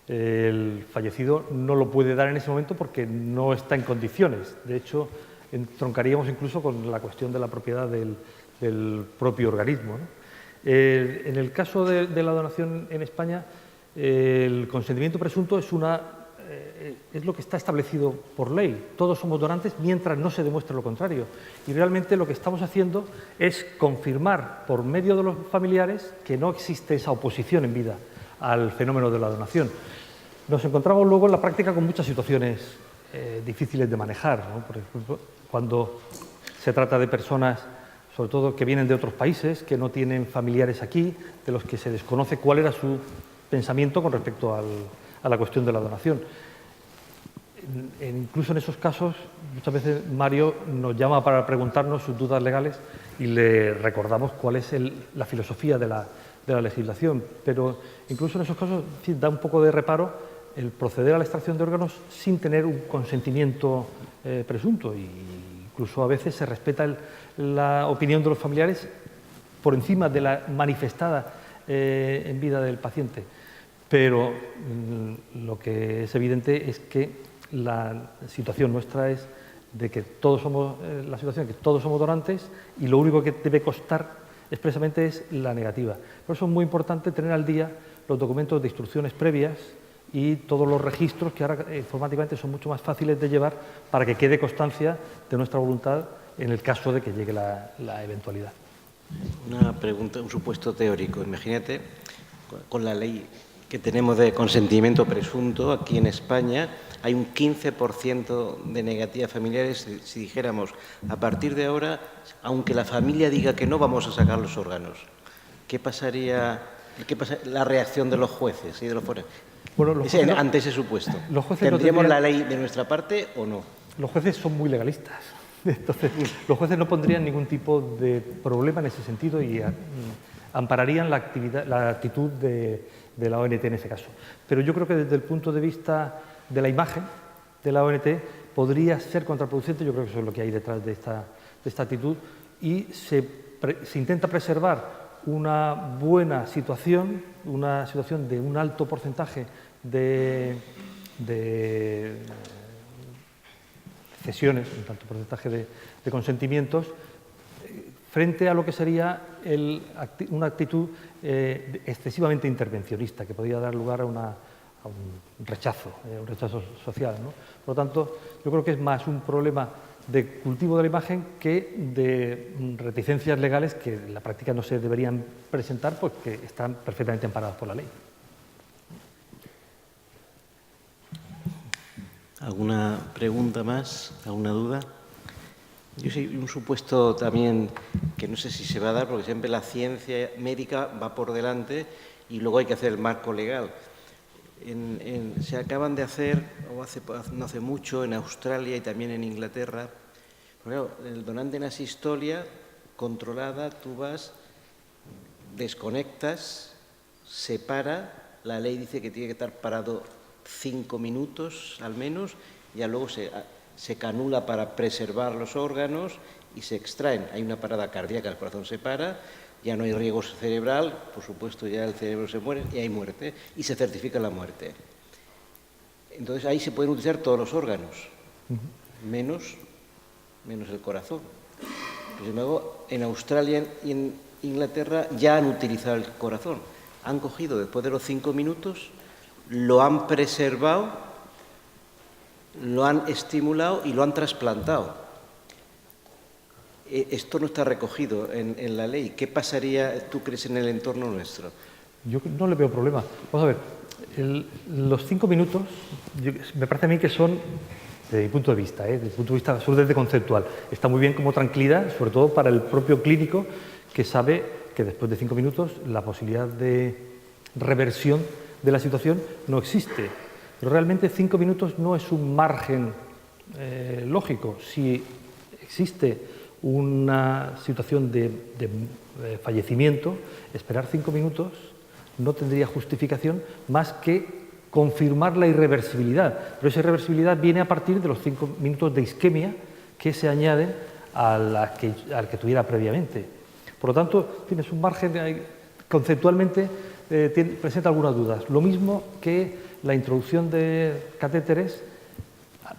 El fallecido no lo puede dar en ese momento porque no está en condiciones. De hecho, entroncaríamos incluso con la cuestión de la propiedad del propio organismo, ¿no? En el caso de la donación en España, el consentimiento presunto es lo que está establecido por ley. Todos somos donantes mientras no se demuestre lo contrario. Y realmente lo que estamos haciendo es confirmar por medio de los familiares que no existe esa oposición en vida al fenómeno de la donación. Nos encontramos luego en la práctica con muchas situaciones difíciles de manejar, ¿no? Por ejemplo, cuando se trata de personas, sobre todo que vienen de otros países, que no tienen familiares aquí, de los que se desconoce cuál era su pensamiento con respecto a la cuestión de la donación. incluso en esos casos, muchas veces Mario nos llama para preguntarnos sus dudas legales y le recordamos cuál es la filosofía de la legislación, pero incluso en esos casos da un poco de reparo el proceder a la extracción de órganos sin tener un consentimiento presunto, e incluso a veces se respeta la opinión de los familiares por encima de la manifestada en vida del paciente. Pero lo que es evidente es que la situación nuestra es de que todos somos donantes y lo único que debe constar expresamente es la negativa. Por eso es muy importante tener al día los documentos de instrucciones previas y todos los registros que ahora informáticamente son mucho más fáciles de llevar para que quede constancia de nuestra voluntad en el caso de que llegue la eventualidad. Una pregunta, un supuesto teórico. Imagínate, con la ley que tenemos de consentimiento presunto aquí en España, hay un 15% de negativas familiares. Si dijéramos, a partir de ahora, aunque la familia diga que no, vamos a sacar los órganos. ¿Qué pasaría la reacción de los jueces y de los forenses ante ese supuesto? ¿Tendríamos la ley de nuestra parte o no? Los jueces son muy legalistas. Entonces, los jueces no pondrían ningún tipo de problema en ese sentido y ampararían la actitud de la ONT en ese caso. Pero yo creo que desde el punto de vista de la imagen de la ONT podría ser contraproducente. Yo creo que eso es lo que hay detrás de esta actitud, y se intenta preservar una buena situación, una situación de un alto porcentaje de cesiones, un alto porcentaje de consentimientos, frente a lo que sería una actitud excesivamente intervencionista, que podría dar lugar a un rechazo social, ¿no? Por lo tanto, yo creo que es más un problema de cultivo de la imagen que de reticencias legales que en la práctica no se deberían presentar porque están perfectamente amparadas por la ley. ¿Alguna pregunta más? ¿Alguna duda? Yo sí, un supuesto también que no sé si se va a dar, porque siempre la ciencia médica va por delante y luego hay que hacer el marco legal. Se acaban de hacer, no hace mucho, en Australia y también en Inglaterra, claro, el donante en asistolia controlada, tú vas, desconectas, se para, la ley dice que tiene que estar parado 5 minutos al menos, ya luego se canula para preservar los órganos y se extraen. Hay una parada cardíaca, el corazón se para, ya no hay riego cerebral, por supuesto ya el cerebro se muere y hay muerte, y se certifica la muerte. Entonces ahí se pueden utilizar todos los órganos, menos el corazón. Sin embargo, en Australia y en Inglaterra ya han utilizado el corazón. Han cogido, después de los 5 minutos, lo han preservado, lo han estimulado y lo han trasplantado. Esto no está recogido en la ley. ¿Qué pasaría, tú crees, en el entorno nuestro? Yo no le veo problema. Vamos a ver, los 5 minutos me parece a mí que son, desde mi punto de vista, desde el punto de vista absolutamente conceptual, está muy bien como tranquilidad, sobre todo para el propio clínico, que sabe que después de 5 minutos la posibilidad de reversión de la situación no existe. Pero realmente 5 minutos no es un margen lógico. Si existe una situación de fallecimiento, esperar 5 minutos no tendría justificación más que confirmar la irreversibilidad. Pero esa irreversibilidad viene a partir de los 5 minutos de isquemia que se añaden al que tuviera previamente. Por lo tanto, tienes un margen, conceptualmente presenta algunas dudas. Lo mismo que la introducción de catéteres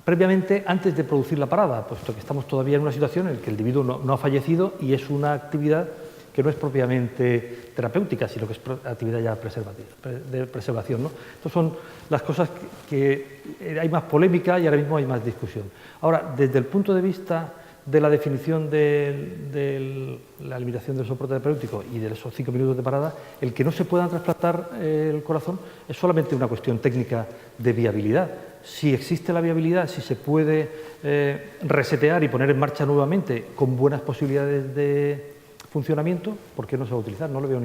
previamente, antes de producir la parada, puesto que estamos todavía en una situación en la que el individuo no ha fallecido y es una actividad que no es propiamente terapéutica, sino que es actividad ya de preservación, ¿no? Estas son las cosas que hay más polémica y ahora mismo hay más discusión. Ahora, desde el punto de vista de la definición de la limitación del soporte terapéutico y de esos 5 minutos de parada, el que no se pueda trasplantar el corazón es solamente una cuestión técnica de viabilidad. Si existe la viabilidad, si se puede resetear y poner en marcha nuevamente con buenas posibilidades de funcionamiento, ¿por qué no se va a utilizar? No le veo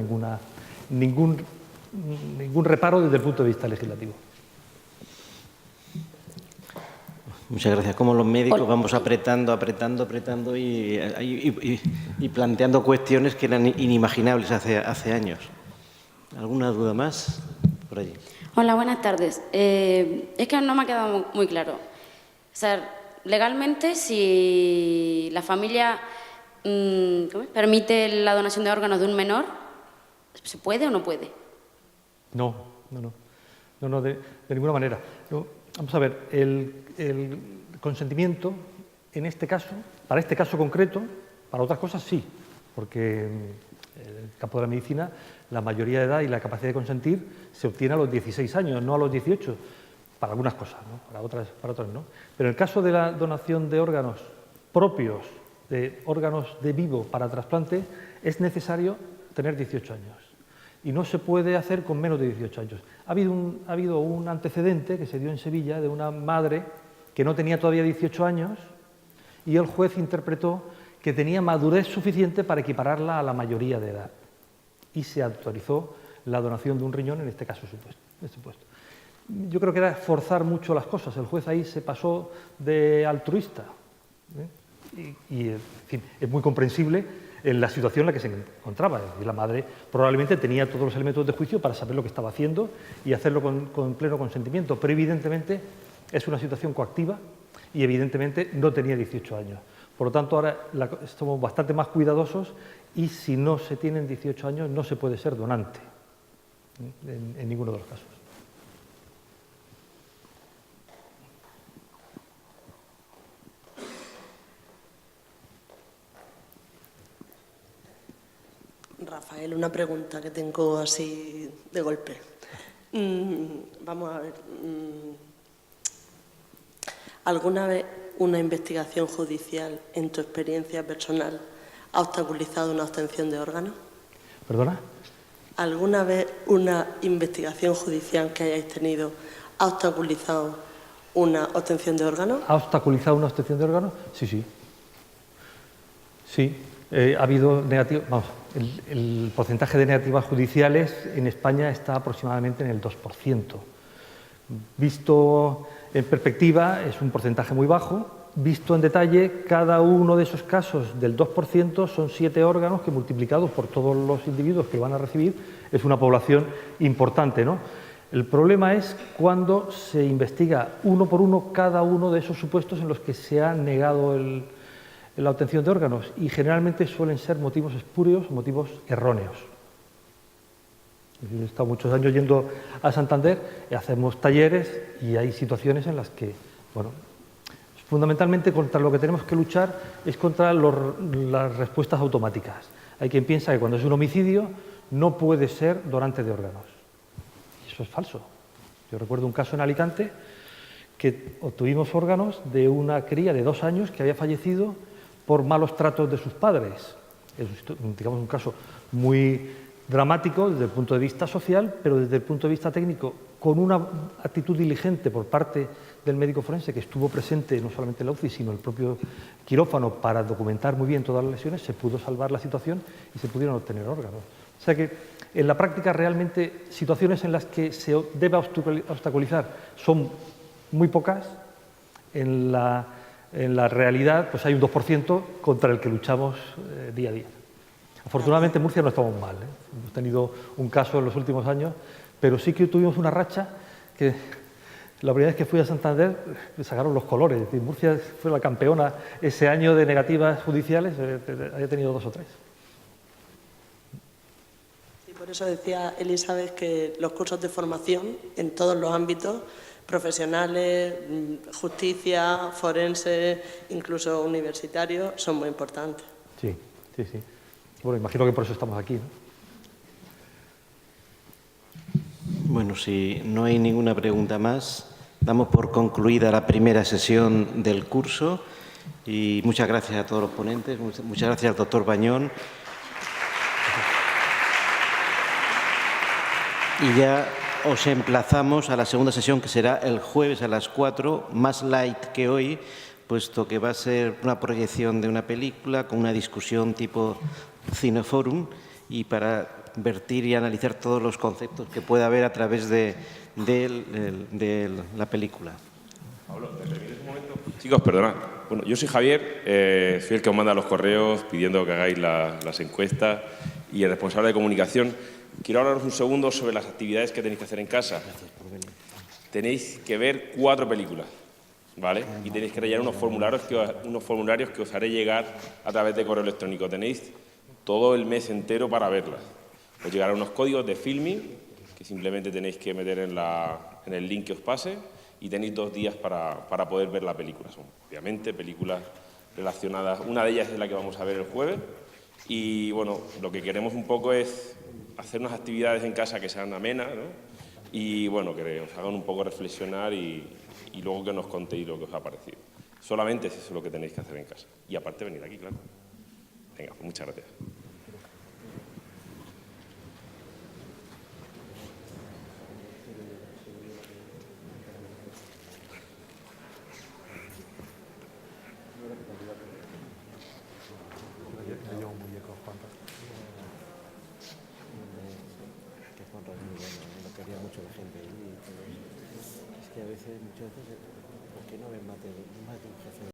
ningún reparo desde el punto de vista legislativo. Muchas gracias. Como los médicos vamos apretando y planteando cuestiones que eran inimaginables hace años. ¿Alguna duda más por allí? Hola, buenas tardes. Es que no me ha quedado muy claro. O sea, legalmente, si la familia permite la donación de órganos de un menor, ¿se puede o no puede? No, de ninguna manera. No, vamos a ver, el consentimiento, en este caso, para este caso concreto, para otras cosas sí, porque en el campo de la medicina la mayoría de edad y la capacidad de consentir se obtiene a los 16 años, no a los 18, para algunas cosas, ¿no? Para otras no. Pero en el caso de la donación de órganos propios, de órganos de vivo para trasplante, es necesario tener 18 años. Y no se puede hacer con menos de 18 años. Ha habido un antecedente que se dio en Sevilla de una madre que no tenía todavía 18 años y el juez interpretó que tenía madurez suficiente para equipararla a la mayoría de edad. Y se autorizó la donación de un riñón, en este caso supuesto. Yo creo que era forzar mucho las cosas. El juez ahí se pasó de altruista. Y en fin, es muy comprensible en la situación en la que se encontraba. Y la madre probablemente tenía todos los elementos de juicio para saber lo que estaba haciendo y hacerlo con pleno consentimiento. Pero evidentemente es una situación coactiva y evidentemente no tenía 18 años. Por lo tanto, ahora somos bastante más cuidadosos y si no se tienen 18 años no se puede ser donante en ninguno de los casos. Rafael, una pregunta que tengo así de golpe. Vamos a ver. ¿Alguna vez una investigación judicial, en tu experiencia personal, ha obstaculizado una obtención de órganos? ¿Perdona? ¿Alguna vez una investigación judicial que hayáis tenido ha obstaculizado una obtención de órganos? ¿Ha obstaculizado una obtención de órganos? Sí. Sí, ha habido negativas. Vamos, el porcentaje de negativas judiciales en España está aproximadamente en el 2%. Visto en perspectiva, es un porcentaje muy bajo. Visto en detalle, cada uno de esos casos del 2% son 7 órganos que, multiplicados por todos los individuos que van a recibir, es una población importante, ¿no? El problema es cuando se investiga uno por uno cada uno de esos supuestos en los que se ha negado la obtención de órganos, y generalmente suelen ser motivos espurios, motivos erróneos. He estado muchos años yendo a Santander, hacemos talleres y hay situaciones en las que, bueno, fundamentalmente contra lo que tenemos que luchar es contra las respuestas automáticas. Hay quien piensa que cuando es un homicidio no puede ser donante de órganos. Y eso es falso. Yo recuerdo un caso en Alicante que obtuvimos órganos de una cría de 2 años que había fallecido por malos tratos de sus padres. Es, digamos, un caso muy dramático desde el punto de vista social, pero desde el punto de vista técnico, con una actitud diligente por parte del médico forense que estuvo presente no solamente en la UCI, sino en el propio quirófano para documentar muy bien todas las lesiones, se pudo salvar la situación y se pudieron obtener órganos. O sea que en la práctica realmente situaciones en las que se debe obstaculizar son muy pocas. En la realidad pues hay un 2% contra el que luchamos día a día. Afortunadamente en Murcia no estamos mal, Hemos tenido un caso en los últimos años, pero sí que tuvimos una racha que la primera vez que fui a Santander me sacaron los colores. Es decir, Murcia fue la campeona ese año de negativas judiciales, había tenido 2 o 3. Sí, por eso decía Elizabeth que los cursos de formación en todos los ámbitos, profesionales, justicia, forense, incluso universitarios, son muy importantes. Sí. Bueno, imagino que por eso estamos aquí, ¿no? Bueno, si no hay ninguna pregunta más, damos por concluida la primera sesión del curso y muchas gracias a todos los ponentes, muchas gracias al doctor Bañón. Y ya os emplazamos a la segunda sesión, que será el jueves a las 4, más light que hoy, puesto que va a ser una proyección de una película con una discusión tipo Cineforum y para vertir y analizar todos los conceptos que pueda haber a través de la película. Pablo, ¿me permites un momento? Chicos, perdonad. Bueno, yo soy Javier, soy el que os manda los correos pidiendo que hagáis las encuestas y el responsable de comunicación. Quiero hablaros un segundo sobre las actividades que tenéis que hacer en casa. Tenéis que ver 4 películas, ¿vale? Y tenéis que rellenar unos formularios que os haré llegar a través de correo electrónico. Tenéis todo el mes entero para verlas. Os llegarán unos códigos de filming que simplemente tenéis que meter en el link que os pase y tenéis 2 días para poder ver la película. Son, obviamente, películas relacionadas. Una de ellas es la que vamos a ver el jueves. Y, bueno, lo que queremos un poco es hacer unas actividades en casa que sean amenas, ¿no? Y, bueno, que os hagan un poco reflexionar y luego que nos contéis lo que os ha parecido. Solamente es eso lo que tenéis que hacer en casa. Y, aparte, venir aquí, claro. Venga, pues muchas gracias. Es que a veces, muchas veces, ¿por qué no ven más de un jefe?